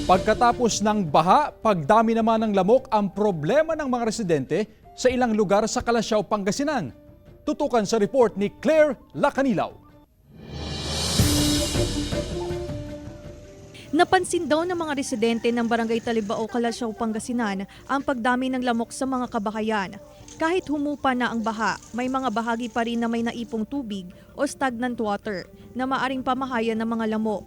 Pagkatapos ng baha, pagdami naman ng lamok ang problema ng mga residente sa ilang lugar sa Calasiao, Pangasinan. Tutukan sa report ni Claire Lacanilaw. Napansin daw ng mga residente ng Barangay Talibao, Calasiao, Pangasinan ang pagdami ng lamok sa mga kabahayan. Kahit humupa na ang baha, may mga bahagi pa rin na may naipong tubig o stagnant water na maaring pamahayan ng mga lamok.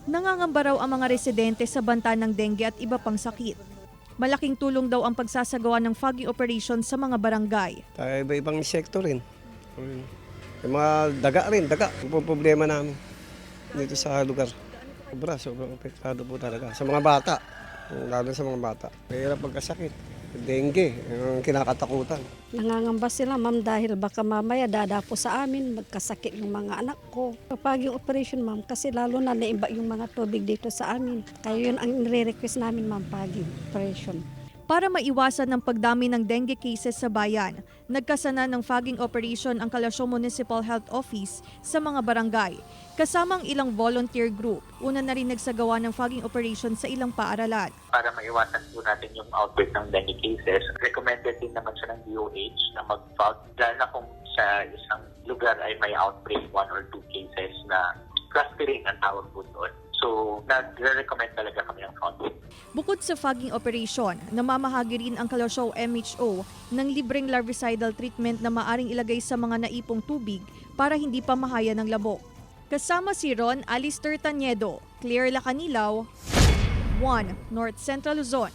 Nangangamba raw ang mga residente sa banta ng dengue at iba pang sakit. Malaking tulong daw ang pagsasagawa ng fogging operation sa mga barangay. Iba-ibang sektor rin. Yung mga daga rin, daga. Yung po problema namin dito sa lugar. Sobrang apektado po talaga. Sa mga bata, lalo sa mga bata. Mahirap pagkasakit. Dengue, yung kinakatakutan. Nangangamba sila, ma'am, dahil baka mamaya dadapo sa amin, magkasakit yung mga anak ko. Kapag yung operation, ma'am, kasi lalo na naiba yung mga tubig dito sa amin. Kaya yun ang nire-request namin, ma'am, paging operation. Para maiwasan ng pagdami ng dengue cases sa bayan, nagkasana ng fogging operation ang Calasiao Municipal Health Office sa mga barangay. Kasamang ilang volunteer group, una na rin nagsagawa ng fogging operation sa ilang paaralan. Para maiwasan po natin yung outbreak ng dengue cases, recommended din naman siya ng DOH na mag-fog, lalo na kung sa isang lugar ay may outbreak 1 or 2 cases na clustering ang tawag po doon. So, nagre-recommend talaga kami ng fogging. Bukod sa fogging operation, namamahagi rin ang Calasiao MHO ng libreng larvicidal treatment na maaring ilagay sa mga naipong tubig para hindi pamahaya ng lamok. Kasama si Ron Alister Taniedo, Claire Lacanilaw, 1 North Central Luzon.